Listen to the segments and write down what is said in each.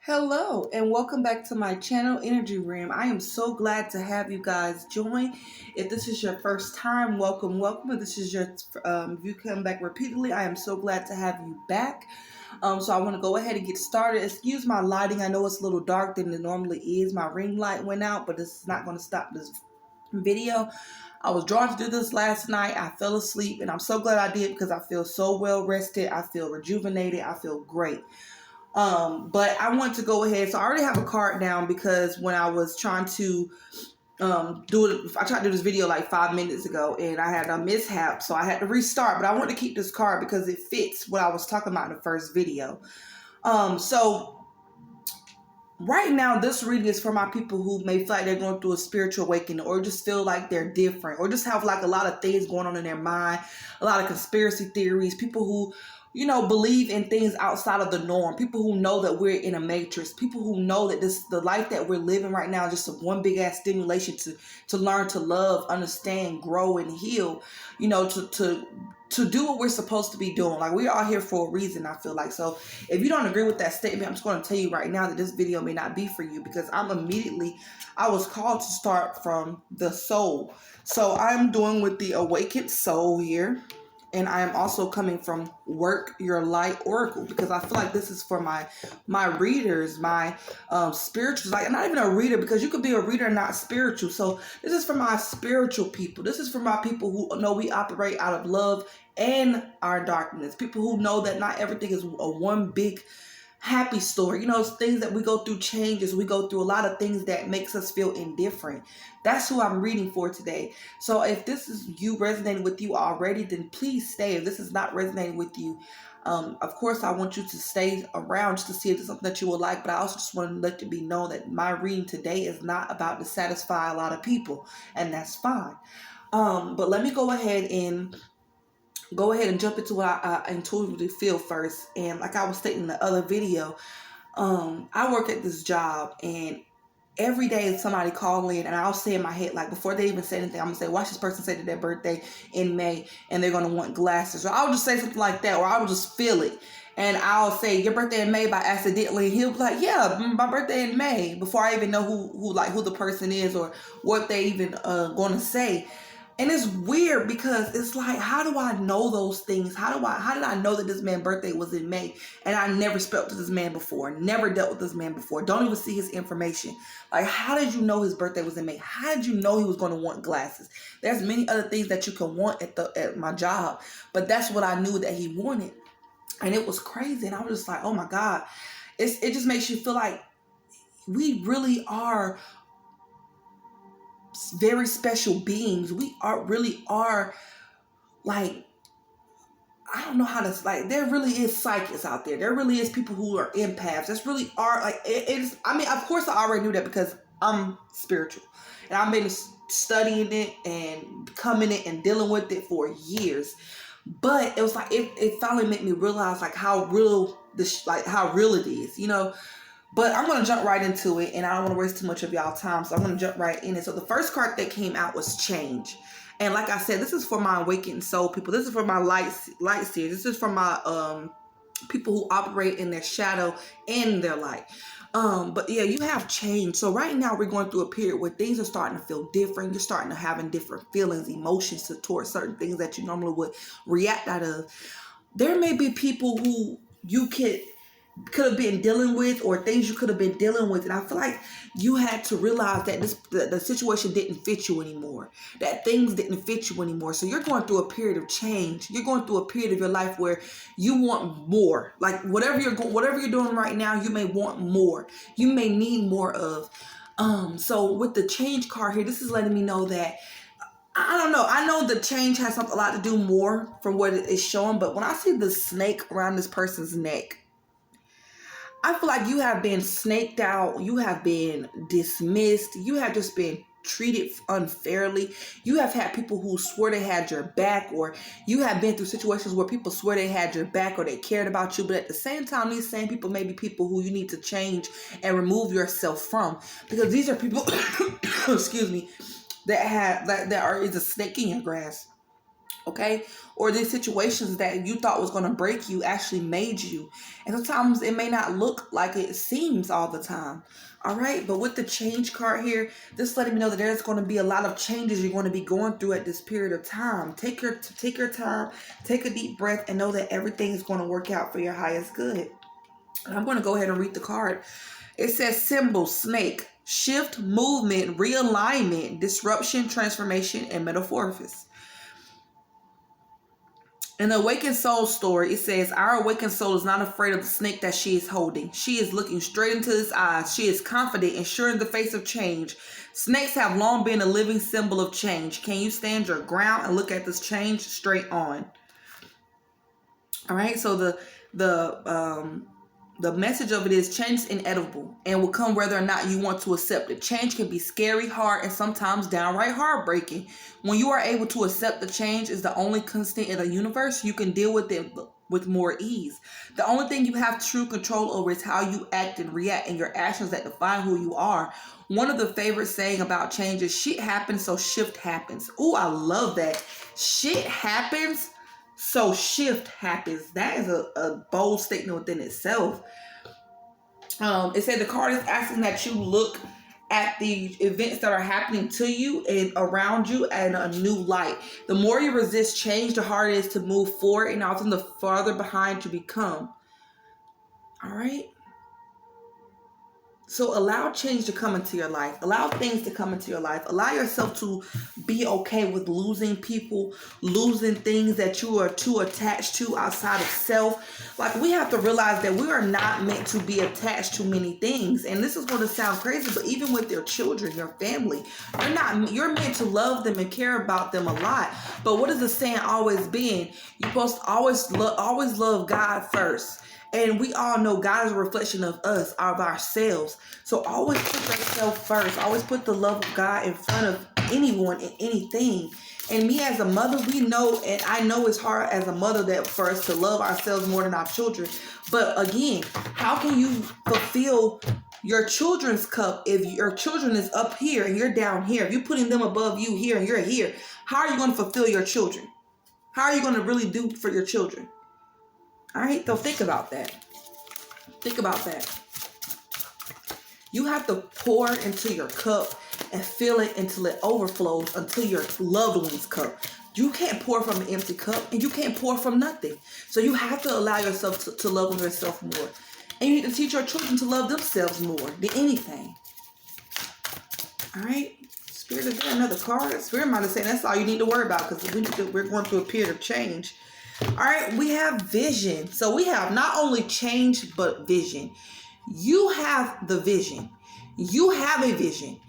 Hello and welcome back to my channel, Energy Room. I am so glad to have you guys join. If this is your first time, welcome. If this is your if you come back repeatedly, I am so glad to have you back. So I want to go ahead and get started. Excuse my lighting. I know it's a little dark than it normally is. My ring light went out, but this is not going to stop this video. I was drawn to do this last night. I fell asleep, and I'm so glad I did because I feel so well rested. I feel rejuvenated. I feel great. But I want to go ahead. So I already have a card down because when I was trying to do it, I tried to do this video like 5 minutes ago and I had a mishap. So I had to restart, but I want to keep this card because it fits what I was talking about in the first video. So right now, this reading is for my people who may feel like they're going through a spiritual awakening or just feel like they're different or just have like a lot of things going on in their mind, a lot of conspiracy theories, people who believe in things outside of the norm. People who know that we're in a matrix. People who know that the life that we're living right now is just one big ass stimulation to learn to love, understand, grow, and heal. To do what we're supposed to be doing. Like, we're all here for a reason, I feel like. So if you don't agree with that statement, I'm just going to tell you right now that this video may not be for you because I was called to start from the soul. So I'm doing with the awakened soul here. And I am also coming from Work Your Light Oracle because I feel like this is for my readers, my spirituals. Like, I'm not even a reader because you could be a reader and not spiritual. So this is for my spiritual people. This is for my people who know we operate out of love and our darkness. People who know that not everything is a one big happy story. Things that we go through, changes. We go through a lot of things that makes us feel indifferent. That's who I'm reading for today. So if this is you resonating with you already, then please stay. If this is not resonating with you, of course, I want you to stay around just to see if there's something that you would like. But I also just want to let it be known that my reading today is not about to satisfy a lot of people, and that's fine. But let me go ahead and jump into what I intuitively feel first. And like I was stating in the other video, I work at this job, and every day somebody call in, and I'll say in my head, like, before they even say anything, I'm gonna say, watch this person say that their birthday in May and they're gonna want glasses, or I'll just say something like that, or I'll just feel it and I'll say your birthday in May by accidentally, and he'll be like, yeah, my birthday in May, before I even know who the person is or what they even gonna say. And it's weird because it's like, how do I know those things? How did I know that this man's birthday was in May? And I never spoke to this man before, never dealt with this man before, don't even see his information. Like, how did you know his birthday was in May? How did you know he was going to want glasses? There's many other things that you can want at my job, but that's what I knew that he wanted. And it was crazy. And I was just like, oh my God. It just makes you feel like we really are very special beings. We really are, like, I don't know how to, like, there really is psychics out there. There really is people who are empaths. There's really are, like, it's, I mean, of course I already knew that because I'm spiritual. And I've been studying it and becoming it and dealing with it for years. But it was like, it finally made me realize, like, how real how real it is, But I'm going to jump right into it, and I don't want to waste too much of y'all time, so I'm going to jump right in it. So the first card that came out was Change. And like I said, this is for my awakened soul people. This is for my light seers. This is for my people who operate in their shadow and their light. But yeah, you have change. So right now we're going through a period where things are starting to feel different. You're starting to having different feelings, emotions towards certain things that you normally would react out of. There may be people who you could have been dealing with, or things you could have been dealing with, and I feel like you had to realize that the situation didn't fit you anymore, that things didn't fit you anymore. So you're going through a period of change. You're going through a period of your life where you want more. Like, whatever you're doing right now, you may want more. You may need more of. So with the change card here, this is letting me know that, I don't know. I know the change has a lot to do more from what it is showing, but when I see the snake around this person's neck, I feel like you have been snaked out. You have been dismissed. You have just been treated unfairly. You have had people who swore they had your back, or you have been through situations where people swear they had your back or they cared about you. But at the same time, these same people may be people who you need to change and remove yourself from, because these are people, excuse me, that is a snake in your grass. Okay? Or these situations that you thought was going to break you actually made you. And sometimes it may not look like it seems all the time. All right? But with the change card here, this letting me know that there's going to be a lot of changes you're going to be going through at this period of time. Take your time, take a deep breath, and know that everything is going to work out for your highest good. And I'm going to go ahead and read the card. It says symbol, snake, shift, movement, realignment, disruption, transformation, and metamorphosis. In the Awakened Soul story, it says, our awakened soul is not afraid of the snake that she is holding. She is looking straight into his eyes. She is confident and sure in the face of change. Snakes have long been a living symbol of change. Can you stand your ground and look at this change straight on? All right, so the message of it is change is inevitable and will come whether or not you want to accept it. Change can be scary, hard, and sometimes downright heartbreaking. When you are able to accept the change is the only constant in the universe, you can deal with it with more ease. The only thing you have true control over is how you act and react, and your actions that define who you are. One of the favorite saying about change is shit happens, so shift happens. Ooh, I love that. Shit happens, so shift happens. That is a bold statement within itself. It said the card is asking that you look at the events that are happening to you and around you in a new light. The more you resist change, the harder it is to move forward, and often the farther behind you become. All right? So allow change to come into your life. Allow things to come into your life. Allow yourself to be okay with losing people, losing things that you are too attached to outside of self. Like, we have to realize that we are not meant to be attached to many things. And this is going to sound crazy, but even with your children, your family, you're meant to love them and care about them a lot. But what is the saying always been? You're supposed to always love God first. And we all know God is a reflection of us, of ourselves. So always put yourself first. Always put the love of God in front of anyone and anything. And me as a mother, we know, and I know it's hard as a mother that for us to love ourselves more than our children. But again, how can you fulfill your children's cup if your children is up here and you're down here? If you're putting them above you here and you're here, how are you going to fulfill your children? How are you going to really do for your children? All right, so think about that. Think about that. You have to pour into your cup and fill it until it overflows, until your loved one's cup. You can't pour from an empty cup, and you can't pour from nothing. So you have to allow yourself to love yourself more. And you need to teach your children to love themselves more than anything. All right? Spirit, is there another card? Spirit might have said that's all you need to worry about, because we're going through a period of change. All right, we have vision. So we have not only change, but vision. You have the vision. You have a vision.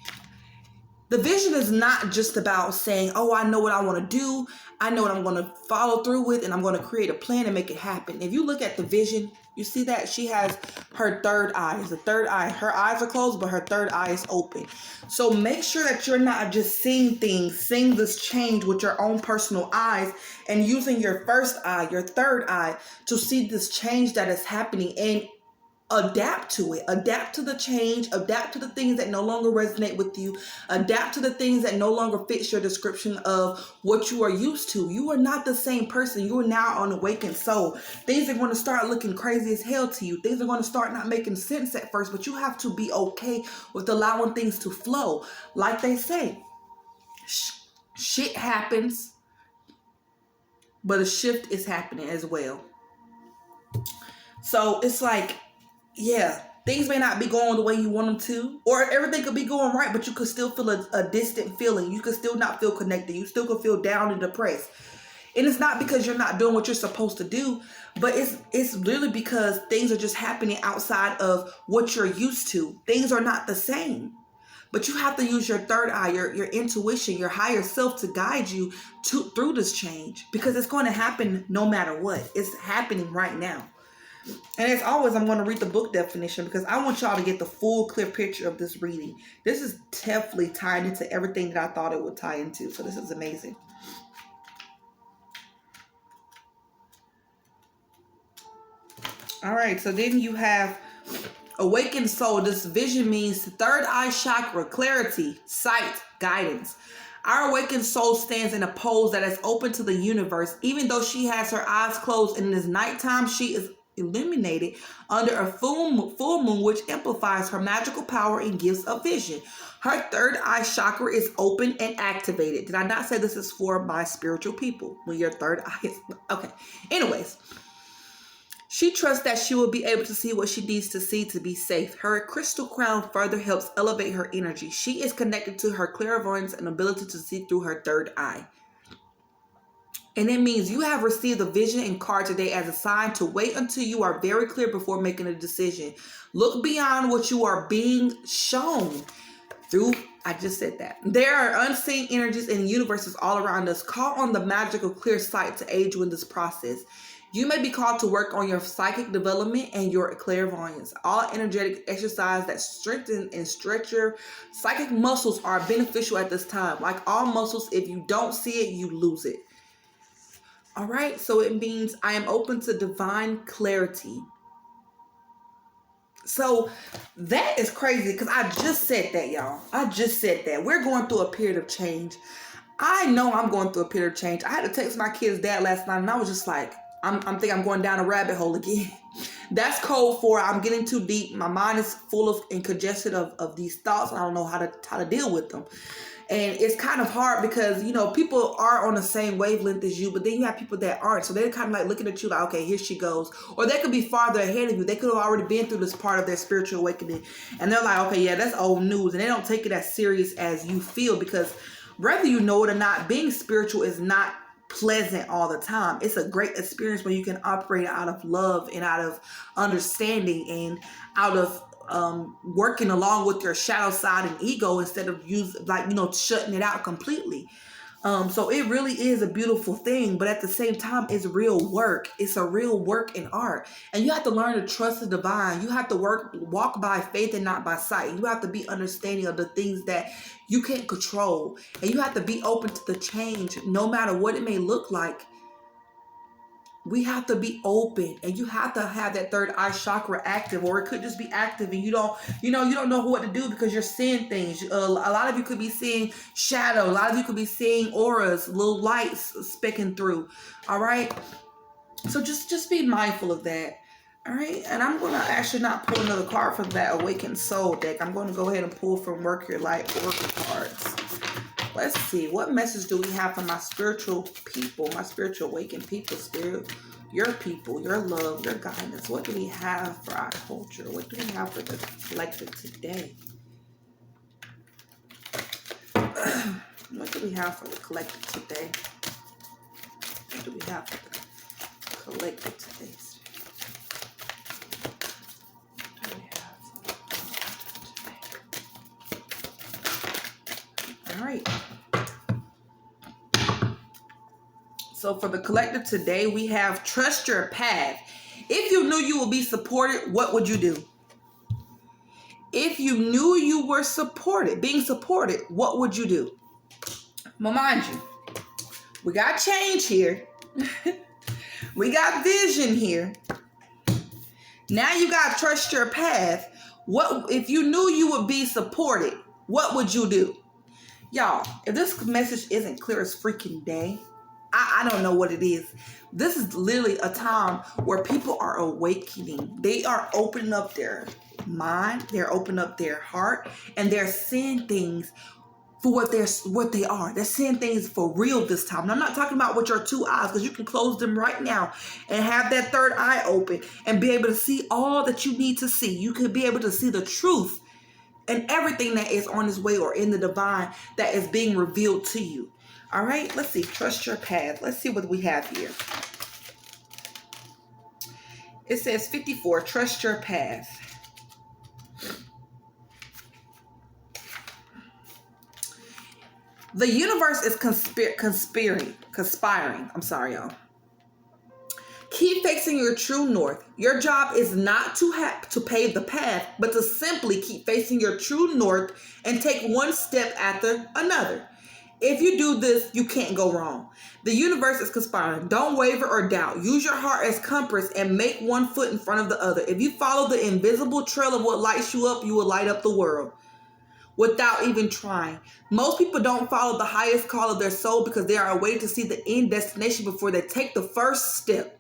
The vision is not just about saying, oh, I know what I want to do. I know what I'm going to follow through with, and I'm going to create a plan and make it happen. If you look at the vision, you see that she has her third eye. It's the third eye. Her eyes are closed, but her third eye is open. So make sure that you're not just seeing things, seeing this change with your own personal eyes, and using your first eye, your third eye, to see this change that is happening and adapt to it. Adapt to the change. Adapt to the things that no longer resonate with you. Adapt to the things that no longer fits your description of what you are used to. You are not the same person. You are now an awakened soul. Things are going to start looking crazy as hell to you. Things are going to start not making sense at first, but you have to be okay with allowing things to flow. Like they say, shit happens, but a shift is happening as well. So it's like, yeah, things may not be going the way you want them to, or everything could be going right, but you could still feel a distant feeling. You could still not feel connected. You still could feel down and depressed. And it's not because you're not doing what you're supposed to do, but it's really because things are just happening outside of what you're used to. Things are not the same. But you have to use your third eye, your intuition, your higher self to guide you through this change, because it's going to happen no matter what. It's happening right now. And as always, I'm going to read the book definition because I want y'all to get the full, clear picture of this reading. This is definitely tied into everything that I thought it would tie into. So this is amazing. All right. So then you have awakened soul. This vision means the third eye chakra, clarity, sight, guidance. Our awakened soul stands in a pose that is open to the universe. Even though she has her eyes closed and it is nighttime, she is illuminated under a full moon, which amplifies her magical power and gifts of vision. Her third eye chakra is open and activated. Did I not say this is for my spiritual people? When your third eye is... Okay. Anyways. She trusts that she will be able to see what she needs to see to be safe. Her crystal crown further helps elevate her energy. She is connected to her clairvoyance and ability to see through her third eye. And it means you have received a vision and card today as a sign to wait until you are very clear before making a decision. Look beyond what you are being shown through. I just said that. There are unseen energies and universes all around us. Call on the magical clear sight to aid you in this process. You may be called to work on your psychic development and your clairvoyance. All energetic exercise that strengthen and stretch your psychic muscles are beneficial at this time. Like all muscles, if you don't see it, you lose it. All right, so it means I am open to divine clarity. So that is crazy because I just said that, y'all. I just said that. We're going through a period of change. I know I'm going through a period of change. I had to text my kid's dad last night and I was just like, I'm thinking I'm going down a rabbit hole again. That's code for I'm getting too deep. My mind is full of and congested of these thoughts. I don't know how to deal with them. And it's kind of hard because, you know, people are on the same wavelength as you, but then you have people that aren't. So they're kind of like looking at you like, okay, here she goes. Or they could be farther ahead of you. They could have already been through this part of their spiritual awakening. And they're like, okay, yeah, that's old news. And they don't take it as serious as you feel because whether you know it or not, being spiritual is not pleasant all the time. It's a great experience when you can operate out of love and out of understanding and out of working along with your shadow side and ego instead of shutting it out completely. So it really is a beautiful thing, but at the same time, it's real work. It's a real work in art. And you have to learn to trust the divine. You have to walk by faith and not by sight. You have to be understanding of the things that you can't control. And you have to be open to the change, no matter what it may look like. We have to be open, and you have to have that third eye chakra active, or it could just be active and you don't know what to do because you're seeing things. A lot of you could be seeing shadow. A lot of you could be seeing auras, little lights specking through. All right. So just be mindful of that. All right. And I'm going to actually not pull another card from that Awakened Soul deck. I'm going to go ahead and pull from Work Your Light Oracle cards. Let's see, what message do we have for my spiritual people, my spiritual awakened people, your people, your love, your guidance? What do we have for our culture? What do we have for the collective today? What do we have for the collective today? What do we have for the collective today? What do we have for the collective today? All right. So for the collective today, we have trust your path. If you knew you would be supported, what would you do? If you knew you were being supported, what would you do? Well, mind you, we got change here. We got vision here. Now you got to trust your path. What if you knew you would be supported? What would you do? Y'all, if this message isn't clear as freaking day, I don't know what it is. This is literally a time where people are awakening. They are opening up their mind. They're opening up their heart. And they're seeing things for what they are. They're seeing things for real this time. And I'm not talking about with your two eyes, because you can close them right now and have that third eye open and be able to see all that you need to see. You can be able to see the truth and everything that is on its way or in the divine that is being revealed to you. All right, let's see. Trust your path. Let's see what we have here. It says 54, trust your path. The universe is conspiring. I'm sorry, y'all. Keep facing your true north. Your job is not to pave the path, but to simply keep facing your true north and take one step after another. If you do this, you can't go wrong. The universe is conspiring. Don't waver or doubt. Use your heart as compass and make one foot in front of the other. If you follow the invisible trail of what lights you up, you will light up the world. without even trying. Most people don't follow the highest call of their soul because they are waiting to see the end destination before they take the first step.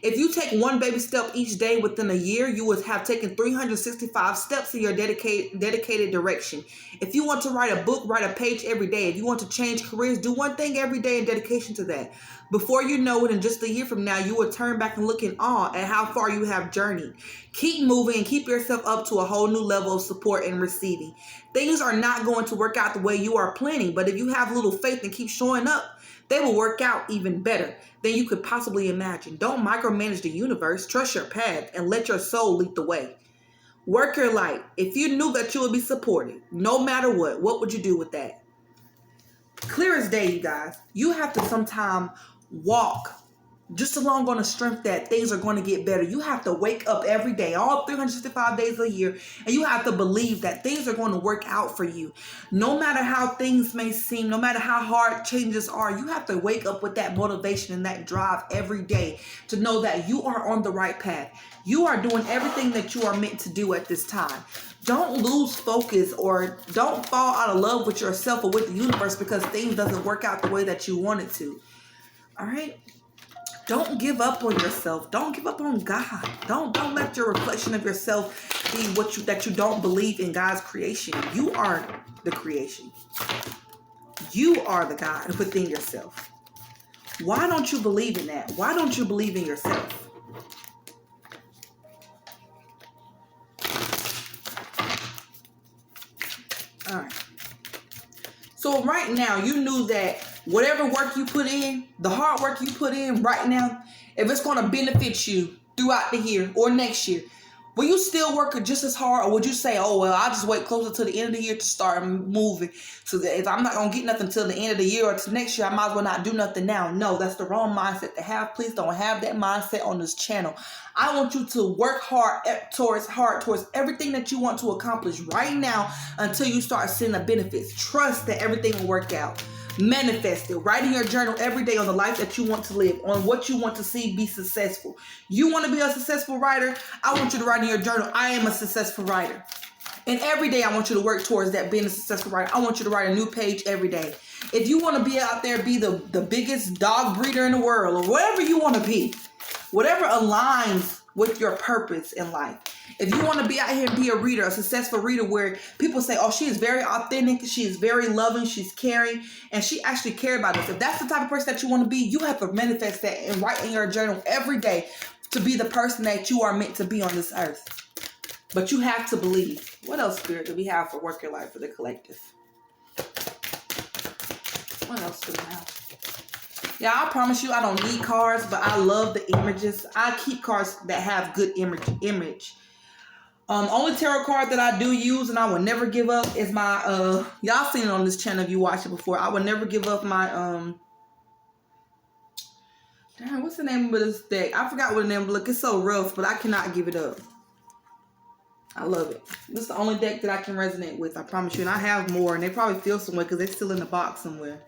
If you take one baby step each day within a year, you would have taken 365 steps in your dedicated direction. If you want to write a book, write a page every day. If you want to change careers, do one thing every day in dedication to that. Before you know it, in just a year from now, you will turn back and look in awe at how far you have journeyed. Keep moving and keep yourself up to a whole new level of support and receiving. Things are not going to work out the way you are planning, but if you have a little faith and keep showing up, they will work out even better than you could possibly imagine. Don't micromanage the universe. Trust your path and let your soul lead the way. Work your light. If you knew that you would be supported, no matter what would you do with that? Clear as day, you guys. You have to sometime walk just along on the strength that things are going to get better. You have to wake up every day, all 365 days a year, and you have to believe that things are going to work out for you. No matter how things may seem, no matter how hard changes are, you have to wake up with that motivation and that drive every day to know that you are on the right path. You are doing everything that you are meant to do at this time. Don't lose focus or don't fall out of love with yourself or with the universe because things doesn't work out the way that you want it to. All right? Don't give up on yourself. Don't give up on God. Don't let your reflection of yourself be that you don't believe in God's creation. You are the creation. You are the God within yourself. Why don't you believe in that? Why don't you believe in yourself? All right. So right now, you knew that whatever work you put in, the hard work you put in right now, if it's going to benefit you throughout the year or next year, will you still work just as hard, or would you say, oh, well, I'll just wait closer to the end of the year to start moving so that if I'm not going to get nothing till the end of the year or to next year, I might as well not do nothing now? No, that's the wrong mindset to have. Please don't have that mindset on this channel. I want you to work hard towards everything that you want to accomplish right now until you start seeing the benefits. Trust that everything will work out. Manifest it. Write in your journal every day on the life that you want to live, on what you want to see be successful. You want to be a successful writer? I want you to write in your journal, I am a successful writer. And every day I want you to work towards that, being a successful writer. I want you to write a new page every day. If you want to be out there, be the biggest dog breeder in the world, or whatever you want to be, whatever aligns with your purpose in life. If you want to be out here and be a reader, a successful reader where people say, oh, she is very authentic, she is very loving, she's caring, and she actually cares about us. If that's the type of person that you want to be, you have to manifest that and write in your journal every day to be the person that you are meant to be on this earth. But you have to believe. What else, Spirit, do we have for Work Your Life for the collective? What else do we have? Yeah, I promise you I don't need cards, but I love the images. I keep cards that have good image. Only tarot card that I do use and I will never give up is my, y'all seen it on this channel if you watched it before. I will never give up my, damn, what's the name of this deck? I forgot what the name, look, it's so rough, but I cannot give it up. I love it. This is the only deck that I can resonate with, I promise you. And I have more, and they probably feel somewhere because they're still in the box somewhere.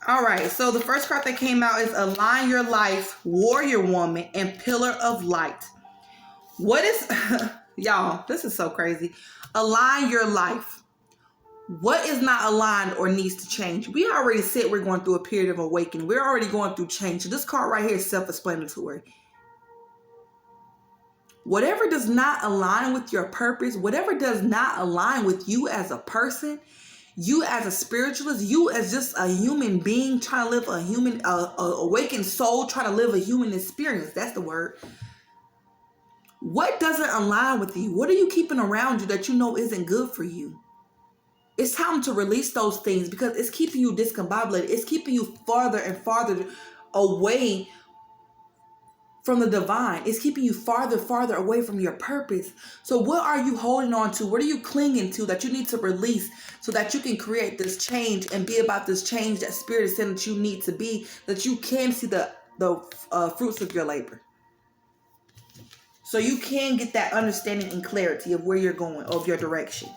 All right, so the first card that came out is Align Your Life, Warrior Woman, and Pillar of Light. What is, y'all, this is so crazy. Align your life. What is not aligned or needs to change? We already said we're going through a period of awakening. We're already going through change. So this card right here is self-explanatory. Whatever does not align with your purpose, whatever does not align with you as a person, you as a spiritualist, you as just a human being trying to live a human, awakened soul, trying to live a human experience. That's the word. What doesn't align with you? What are you keeping around you that you know isn't good for you? It's time to release those things because it's keeping you discombobulated. It's keeping you farther and farther away from the divine. It's keeping you farther away from your purpose. So what are you holding on to? What are you clinging to that you need to release so that you can create this change and be about this change that Spirit is saying that you need to be, that you can see the fruits of your labor. So you can get that understanding and clarity of where you're going, of your direction.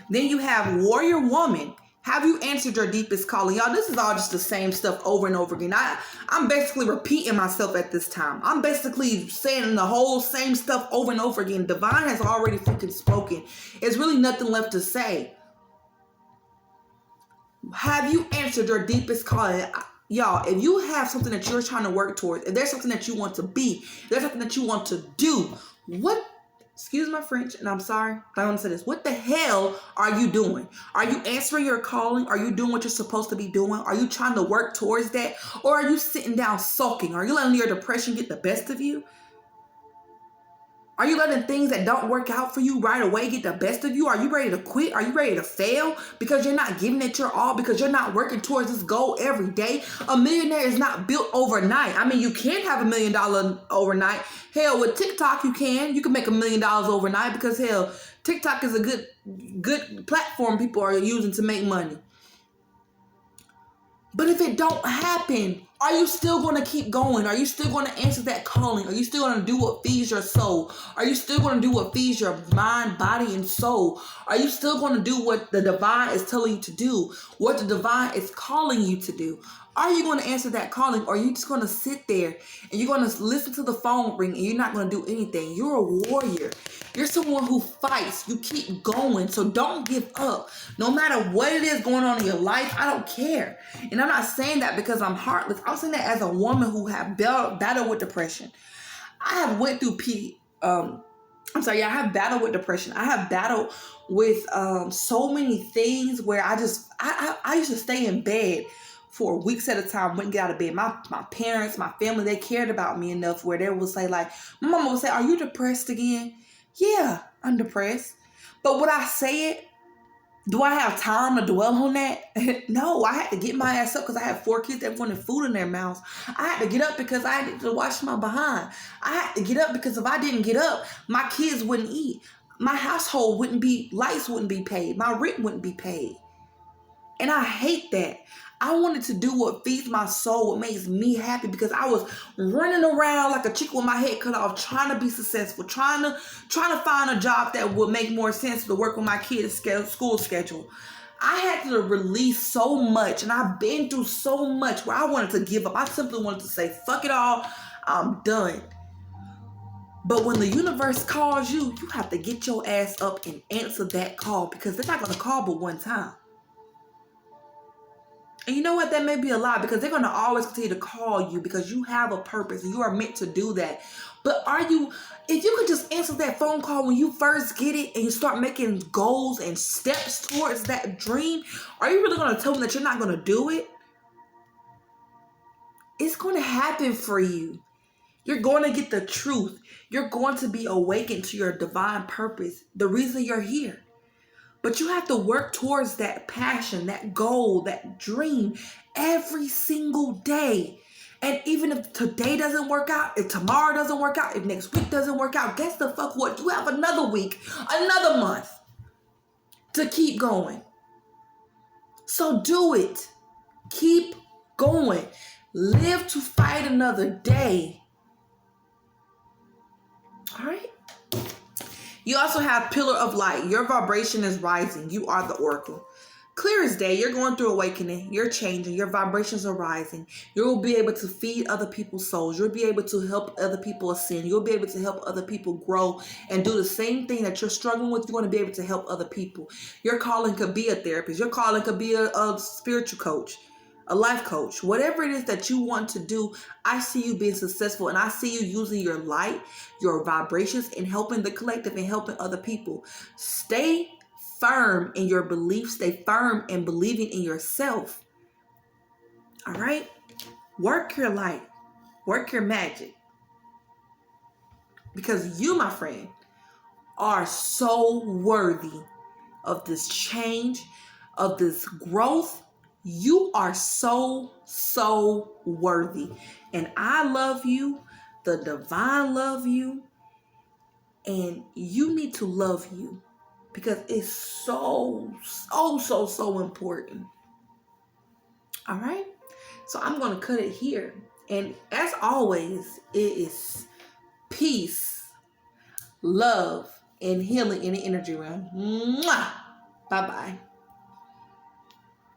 Then you have Warrior Woman. Have you answered your deepest calling? Y'all, this is all just the same stuff over and over again. I'm basically repeating myself at this time. I'm basically saying the whole same stuff over and over again. Divine has already freaking spoken. It's really nothing left to say. Have you answered your deepest calling? Y'all, if you have something that you're trying to work towards, if there's something that you want to be, if there's something that you want to do, excuse my French, and I'm sorry, I want to say this. What the hell are you doing? Are you answering your calling? Are you doing what you're supposed to be doing? Are you trying to work towards that? Or are you sitting down sulking? Are you letting your depression get the best of you? Are you letting things that don't work out for you right away get the best of you? Are you ready to quit? Are you ready to fail because you're not giving it your all, because you're not working towards this goal every day? A millionaire is not built overnight. I mean, you can have $1 million overnight. Hell, with TikTok, you can make $1 million overnight, because hell, TikTok is a good platform people are using to make money. But if it don't happen, are you still going to keep going? Are you still going to answer that calling? Are you still going to do what feeds your soul? Are you still going to do what feeds your mind, body, and soul? Are you still going to do what the divine is telling you to do? What the divine is calling you to do? Are you going to answer that calling, or are you just going to sit there and you're going to listen to the phone ring and you're not going to do anything? You're a warrior. You're someone who fights. You keep going. So don't give up. No matter what it is going on in your life, I don't care. And I'm not saying that because I'm heartless. I'm saying that as a woman who have battled with depression. I have went through I have battled with depression. I have battled with so many things where I used to stay in bed for weeks at a time, wouldn't get out of bed. My parents, my family, they cared about me enough where they would say, like, my mama would say, "Are you depressed again?" Yeah, I'm depressed. But would I say it? Do I have time to dwell on that? No, I had to get my ass up because I had 4 kids that wanted food in their mouths. I had to get up because I had to wash my behind. I had to get up because if I didn't get up, my kids wouldn't eat. My household lights wouldn't be paid. My rent wouldn't be paid. And I hate that. I wanted to do what feeds my soul, what makes me happy, because I was running around like a chicken with my head cut off, trying to be successful, trying to find a job that would make more sense to work with my kids' school schedule. I had to release so much, and I've been through so much where I wanted to give up. I simply wanted to say, fuck it all, I'm done. But when the universe calls you, you have to get your ass up and answer that call, because they're not going to call but one time. And you know what? That may be a lie, because they're going to always continue to call you because you have a purpose and you are meant to do that. But if you could just answer that phone call when you first get it and you start making goals and steps towards that dream, are you really going to tell them that you're not going to do it? It's going to happen for you. You're going to get the truth. You're going to be awakened to your divine purpose, the reason you're here. But you have to work towards that passion, that goal, that dream every single day. And even if today doesn't work out, if tomorrow doesn't work out, if next week doesn't work out, guess the fuck what? You have another week, another month to keep going. So do it. Keep going. Live to fight another day. All right? You also have Pillar of Light. Your vibration is rising. You are the oracle. Clear as day, you're going through awakening. You're changing. Your vibrations are rising. You will be able to feed other people's souls. You'll be able to help other people ascend. You'll be able to help other people grow and do the same thing that you're struggling with. You're going to be able to help other people. Your calling could be a therapist. Your calling could be a spiritual coach, a life coach. Whatever it is that you want to do, I see you being successful, and I see you using your light, your vibrations, and helping the collective and helping other people. Stay firm in your beliefs. Stay firm in believing in yourself. All right? Work your light. Work your magic. Because you, my friend, are so worthy of this change, of this growth. You are so, so worthy. And I love you. The divine love you. And you need to love you. Because it's so, so, so, so important. All right? So I'm going to cut it here. And as always, it is peace, love, and healing in the energy realm. Mwah! Bye-bye.